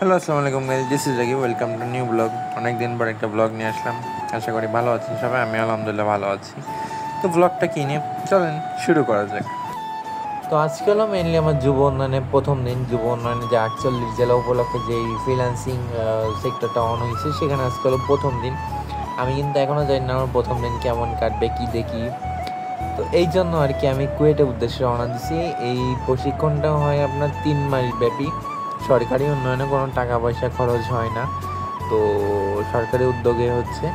Hello, আসসালামু আলাইকুম guys, this is Rakib. Welcome to new blog. অনেক দিন পর একটা ব্লগ নিয়ে আসলাম। আশা করি ভালো আছেন সবাই। আমি আলহামদুলিল্লাহ ভালো আছি। তো ব্লগটা কী নিয়ে, চলেন শুরু করা যাক। তো আজকে হলো মেনলি আমার যুব উন্নয়নের প্রথম দিন। যুব উন্নয়নে যে 48 জেলা উপলক্ষে যেই ফ্রিল্যান্সিং সেক্টরটা অন হয়েছে, সেখানে আজকে হলো প্রথম দিন। আমি কিন্তু এখনও জানি না আমার প্রথম দিন কেমন কাটবে, কী দেখি। তো এই জন্য আর কি আমি কুয়েটের উদ্দেশ্যে রওনা দিছি। এই প্রশিক্ষণটা হয় আপনার 3 মাস ব্যাপী। সরকারি উন্নয়নে কোনো টাকা পয়সা খরচ হয় না, তো সরকারি উদ্যোগে হচ্ছে।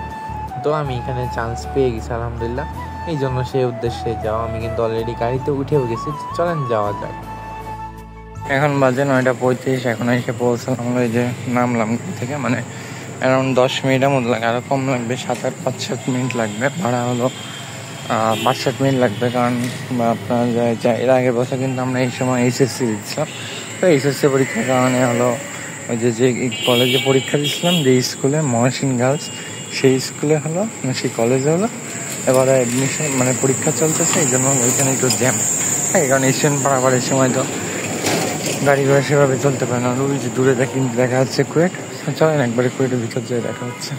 তো আমি এখানে চান্স পেয়ে গেছি আলহামদুলিল্লাহ, এই জন্য সেই উদ্দেশ্যে যাওয়া। আমি কিন্তু অলরেডি গাড়িতে উঠেও গেছি, চলেন যাওয়া যাক। এখন বাজে 9:35। এখন এসে পৌঁছলাম, ওই যে নামলাম থেকে, মানে অ্যারাউন্ড 10 মিনিটের মতো লাগে, আরও কম লাগবে, 5-7 মিনিট লাগবে। ভাড়া হলো 5-7 মিনিট লাগবে, কারণ আপনার এর আগের বছর কিন্তু আমরা এই সময় এইচএসসি দিচ্ছিলাম। তো এইচএসসি পরীক্ষার কারণে হলো ওই যে কলেজে পরীক্ষা দিচ্ছিলাম, যে স্কুলে মহসিন গার্লস, সেই স্কুলে হলো সেই কলেজে হলো এবারে অ্যাডমিশন, মানে পরীক্ষা চলতেছে, এই জন্য ওইখানে একটু জ্যাম থাকে। কারণ স্টুডেন্ট পারাবার এই সময় তো গাড়ি ঘোড়া সেভাবে চলতে পারে না। ওই যে দূরে দেখা যাচ্ছে কুয়েট। চলেন একবারে কুয়েটের ভিতর যেয়ে দেখা হচ্ছে।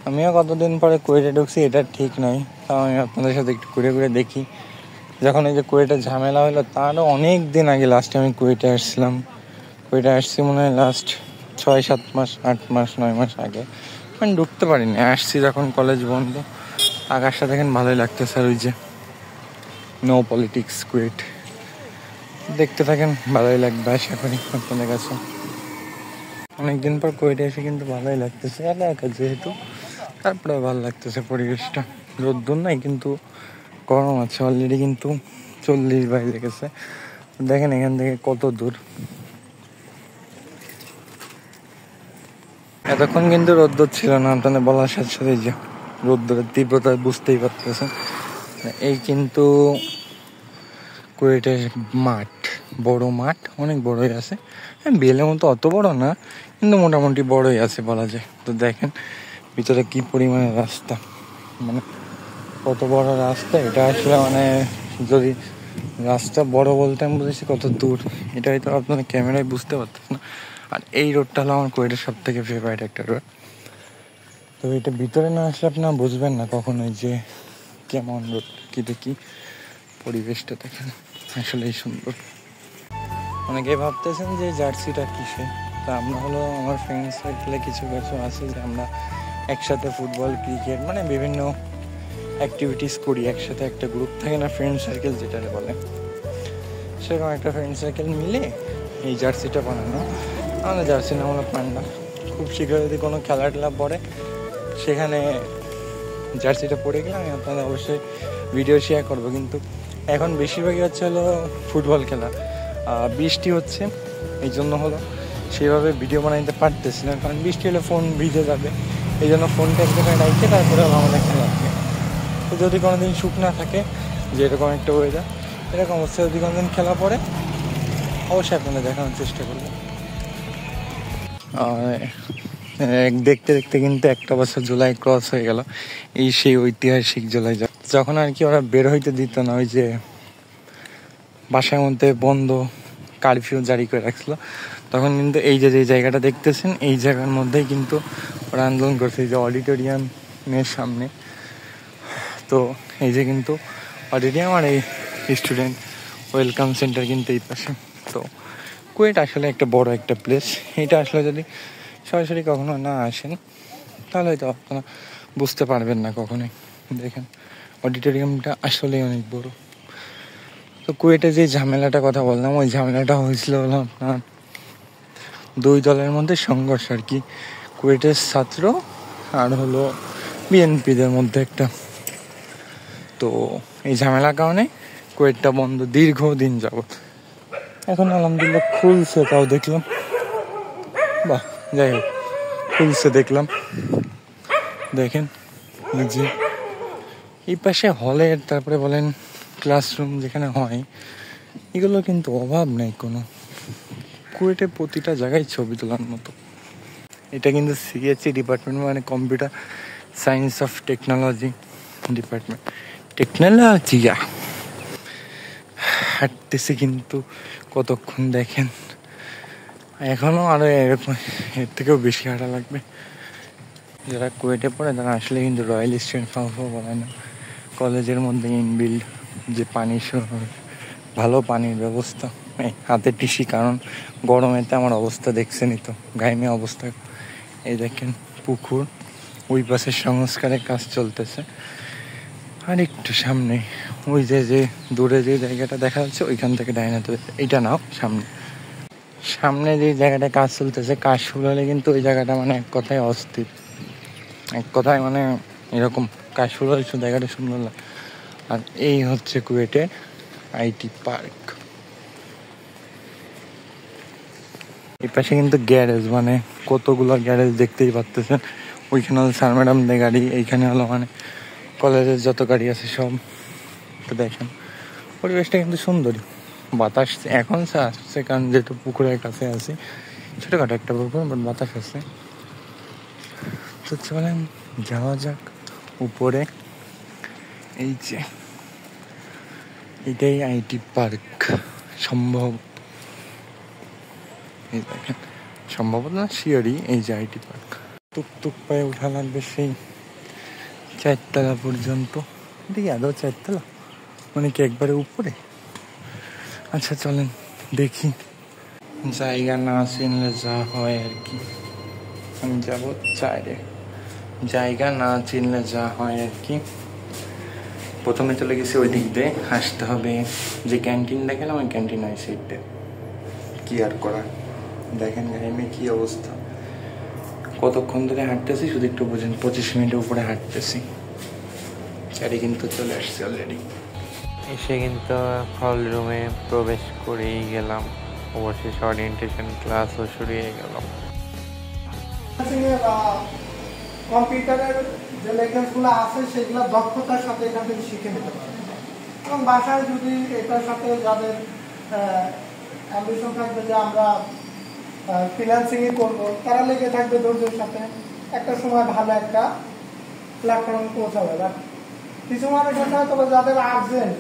আমিও কতদিন পরে কুয়েটে ঢুকছি, এটা ঠিক নয়, তাও আমি আপনাদের সাথে একটু ঘুরে ঘুরে দেখি। যখন এই যে কুয়েটের ঝামেলা হলো, তারও অনেক দিন আগে লাস্টে আমি কুয়েটে আসছিলাম। কুয়েটে আসছি মনে হয় লাস্ট 6-7 মাস, 8 মাস, 9 মাস আগে। আমি ঢুকতে পারিনি, আসছি যখন কলেজ বন্ধ। আকাশটা দেখেন ভালোই লাগতেছে, আর ওই যে নো পলিটিক্স কুয়েট, দেখতে থাকেন, ভালোই লাগবে আশা করি আপনাদের কাছে। অনেকদিন পর কুয়েটে এসে কিন্তু ভালোই লাগতেছে, একা যেহেতু, তারপরে ভালো লাগতেছে পরিবেশটা। রোদ্দুর নাই কিন্তু গরম আছে অলরেডি, কিন্তু 40 বাইরে গেছে। দেখেন এখান থেকে কত দূর। এতক্ষণ কিন্তু রোদ্দুর ছিল না, আপনাদের বলার সাথে সাথে যে রোদ্দুরের তীব্রতা বুঝতেই পারতেছেন। এই কিন্তু কুয়েটের মাঠ, বড় মাঠ, অনেক বড়ই আছে। বিয়েলের মতো অত বড় না, কিন্তু মোটামুটি বড়ই আছে বলা যায়। তো দেখেন ভিতরে কি পরিমাণে রাস্তা, মানে কত বড় রাস্তা। এটা আসলে মানে যদি রাস্তা বড় বলতে আমি বুঝেছি কত দূর, এটা হয়তো আপনার ক্যামেরায় বুঝতে পারতেছেন না। আর এই রোডটা হলো আমার কুয়েটের সব থেকে ফেভারিট একটা রোড। তো এটা ভিতরে না আসলে আপনারা বুঝবেন না কখনোই যে কেমন রোড, কি দেখি পরিবেশটা দেখেন, আসলেই সুন্দর। অনেকে ভাবতেছেন যে জার্সিটা কিসে, তা আমরা হলো আমার ফ্রেন্ড সার্কেলে কিছু কিছু আছে যে আমরা একসাথে ফুটবল, ক্রিকেট, মানে বিভিন্ন অ্যাক্টিভিটিস করি একসাথে। একটা গ্রুপ থাকে না, ফ্রেন্ড সার্কেল যেটা বলে, সেরকম একটা ফ্রেন্ড সার্কেল মিলে এই জার্সিটা বানানো। আমাদের জার্সি নাম হলো পান্ডা। খুব শীঘ্র যদি কোনো খেলা টেলা পড়ে, সেখানে জার্সিটা পরে গেলে আমি আপনাদের অবশ্যই ভিডিও শেয়ার করবো। কিন্তু এখন বেশিরভাগই হচ্ছে হলো ফুটবল খেলা, বৃষ্টি হচ্ছে, এই জন্য হলো সেভাবে ভিডিও বানাইতে পারতেছি না, কারণ বৃষ্টি হলে ফোন ভিজে যাবে। এই জন্য ফোনটা এক জায়গায় রাখতে, তারপরে হলো আমাদের খেলা হবে। তো যদি কোনো দিন শুকনা থাকে, যে এরকম একটা ওয়েদার, এরকম অবস্থায় যদি কোনো দিন খেলা পড়ে, অবশ্যই আপনাদের দেখানোর চেষ্টা করবো। দেখতে দেখতে কিন্তু একটা বছর জুলাই ক্রস হয়ে গেল। এই সেই ঐতিহাসিক জুলাই, যখন আর কি ওরা বের হইতে দিত না, ওই যে বাসার মধ্যে বন্ধ, কারফিউ জারি করে রাখছিল, তখন কিন্তু এই যে জায়গাটা দেখতেছেন, এই জায়গার মধ্যেই কিন্তু ওরা আন্দোলন করছে, এই যে অডিটোরিয়ামের সামনে। তো এই যে কিন্তু অডিটোরিয়াম, আর এই স্টুডেন্ট ওয়েলকাম সেন্টার কিন্তু এই পাশে। তো কুয়েট আসলে একটা বড় একটা প্লেস। এটা আসলে যদি সরাসরি কখনো না আসেন, তাহলে হয়তো আপনারা বুঝতে পারবেন না কখনোই। দেখেন অডিটোরিয়ামটা আসলেই অনেক বড়। তো কুয়েটে যে ঝামেলাটা কথা বললাম, ওই ঝামেলাটা হয়েছিল হলো আপনার দুই দলের মধ্যে সংঘর্ষ আর কি, কুয়েটের ছাত্র আর হলো বিএনপিদের মধ্যে একটা। তো এই ঝামেলার কারণে কুয়েটটা বন্ধ দীর্ঘদিন যাবত। এখন আলহামদুলিল্লাহ খুলছে, তাও দেখলাম, বাহ, যাই হোক খুলছে দেখলাম। দেখেন যে এই পাশে হলের, তারপরে বলেন ক্লাসরুম যেখানে হয়, এগুলো কিন্তু অভাব নেই কোনো। কুয়েটে প্রতিটা জায়গায় ছবি তোলার মতো। এটা কিন্তু সিএসসি ডিপার্টমেন্ট, মানে computer science of technology department. টেকনোলজিয়া হাঁটতেছে কিন্তু কতক্ষণ দেখেন, এখনও আরও এরকম এর থেকেও বেশি হাঁটা লাগবে। যারা কুয়েটে পড়ে তারা আসলে কিন্তু রয়্যাল স্টুডেন্ট ফাউন্ডেশন বলে না, কলেজের মধ্যে ইনবিল্ড যে পানি ভালো পানির ব্যবস্থা, হাতে টিসি, কারণ গরমেতে আমার অবস্থা দেখছেনই তো, গাইমে অবস্থা। এই দেখেন পুকুর, ওই পাশের সংস্কারের কাজ চলতেছে। আর একটু সামনে ওই যে দূরে যে জায়গাটা দেখা যাচ্ছে ওইখান থেকে ডাইনাতে, এইটা নাও সামনে যে জায়গাটা কাজ চলতেছে, কাজ শুরু হলে কিন্তু ওই জায়গাটা মানে এক কথায় অস্থির, এক কথায় মানে এরকম কাজ শুরু হলে জায়গাটা সুন্দর লাগে। আর এই হচ্ছে কুয়েটের আইটি পার্ক। এই পাশে কিন্তু গ্যারেজ, মানে কতগুলো গ্যারেজ দেখতেই পাচ্ছেন। ওইখানে হলো স্যার ম্যাডামদের গাড়ি, এইখানে হলো মানে কলেজের যত গাড়ি আছে সব। তো দেখেন পরিবেশটা কিন্তু সুন্দরই, বাতাস এখন আসছে কারণ যেহেতু পুকুরের কাছে আছি, ছোটোখাটো একটা পুকুর, বাট বাতাস আছে। তো চলেন যাওয়া যাক উপরে। এই যে এটাই আইটি পার্ক সম্ভব, এই দেখেন, সম্ভবত না শিওরই এই যে আইটি পার্ক। টুকটুক পায়ে উঠা লাগবে সেই 4 তলা পর্যন্ত। দেখি আদৌ 4 তলা, মানে কি একবারে উপরে? আচ্ছা চলেন দেখি। জায়গা না চিনলে যা হয় আর কি, আমি যাবো চাইরে। জায়গা না চিনলে যা হয় আর কি। প্রথমে চলে গেছি ওই দিক দিয়ে, আসতে হবে যে ক্যান্টিন দেখালাম, ওই ক্যান্টিন ওই সাইডে। কি আর করা, দেখেন গাড়ি কি অবস্থা। কতক্ষণ ধরে হাঁটতেছি শুধু একটু বোঝেন, 25 মিনিটের উপরে হাঁটতেছি। চারি কিন্তু চলে আসছে অলরেডি। এসে কিন্তু হল রুমে প্রবেশ করেই গেলাম, অবশেষ ওরিয়েন্টেশন ক্লাসও শুরু হয়ে গেল। কম্পিউটারের যে লেখনগুলো আছে সেগুলো দক্ষতার সাথে এখান থেকে শিখে নিতে পারে, এবং বাসায় যদি এটার সাথে যাদের অ্যাম্বিশন থাকবে যে আমরা ফ্রিল্যান্সিংই করবো, তারা লেগে থাকবে ধৈর্যের সাথে, একটা সময় ভালো একটা প্ল্যাটফর্ম পৌঁছাবে। বাট কিছু মানুষের সাথে তবে যাদের আর্জেন্ট,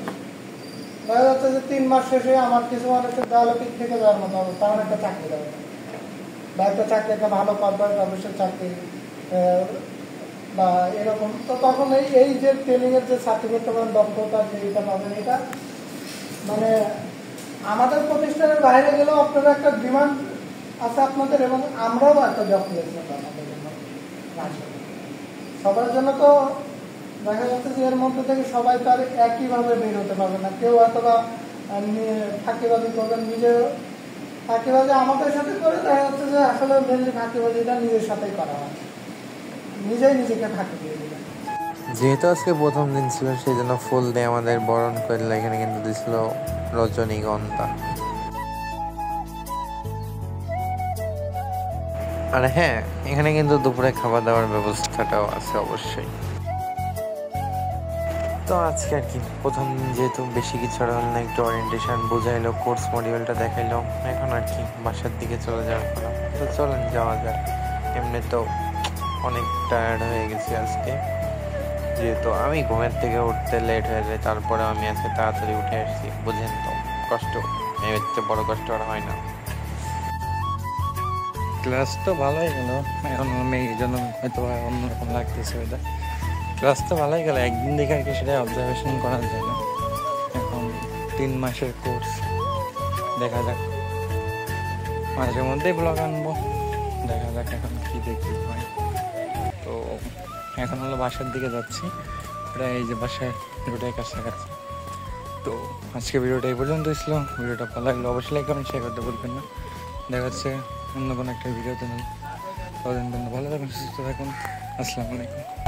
দেখা যাচ্ছে যে 3 মাস শেষে আমার কিছু মানুষের ডেভেলপিং থেকে যাওয়ার মতো অবস্থা, আমার একটা চাকরি দেবে বা একটা চাকরি, একটা ভালো কর্পোরেট অফিসের চাকরি বা এরকম। তো তখন এই যে ট্রেনিং এর যে সার্টিফিকেট পাবেন, দক্ষতা যে এটা পাবেন, এটা মানে আমাদের প্রতিষ্ঠানের বাইরে গেলেও আপনারা একটা ডিমান্ড আছে আপনাদের, এবং আমরাও একটা জব পেয়েছি আমাদের জন্য। সবার জন্য তো দেখা যাচ্ছে যে এর মধ্যে থেকে সবাই তো আর একইভাবে বের হতে পারবে না। কেউ অথবা ফাঁকিবাজি করবেন, নিজের ফাঁকিবাজি আমাদের সাথে করে, দেখা যাচ্ছে যে আসলে মেনলি ফাঁকিবাজিটা নিজের সাথেই করা হয়, নিজেই নিজেকে ফাঁকি দিয়ে দিলেন। যেহেতু আজকে প্রথম দিন ছিল, সেই জন্য ফুল দিয়ে আমাদের বরণ করলে এখানে কিন্তু দিছিল রজনীগন্ধা। আর হ্যাঁ, এখানে কিন্তু দুপুরে খাবার দাবার ব্যবস্থাটাও আছে অবশ্যই। তো আজকে আর কি প্রথম দিন, যেহেতু বেশি কিছু হল না, একটু ওরিয়েন্টেশন বোঝাইলো, কোর্স মডিউলটা দেখাইলো, এখন আর কি বাসার দিকে চলে যাওয়ার কথা। তো চলেন যাওয়া যায়। এমনি তো অনেক টায়ার্ড হয়ে গেছি আজকে, যেহেতু আমি ঘুমের থেকে উঠতে লেট হয়ে যায়, তারপরে আমি আজকে তাড়াতাড়ি উঠে আসছি। বুঝেন তো, কষ্ট এর চেয়ে বড় কষ্ট আর হয় না। ক্লাস তো ভালোই গেল, এখন আমি এই জন্য হয়তো অন্যরকম লাগতেছে ওইটা। ক্লাস তো ভালোই গেল, একদিন দেখে আর কি সেটাই অবজারভেশন করা যায় না। এখন 3 মাসের কোর্স, দেখা যাক, মাঝে মধ্যেই ব্লগ আনবো, দেখা যাক এখন কি দেখি হয়। তো এখন হলো বাসার দিকে যাচ্ছি, প্রায় এই যে বাসায় রোডের কাছাকাছি। তো আজকে ভিডিওটা এই পর্যন্ত ছিল। ভিডিওটা ভালো লাগলে অবশ্যই লাইক কমেন্ট শেয়ার করতে ভুলবেন না। দেখা যাচ্ছে অন্য কোনো একটা ভিডিওতে। ততদিন ভালো থাকুন, সুস্থ থাকুন। আসসালামু আলাইকুম।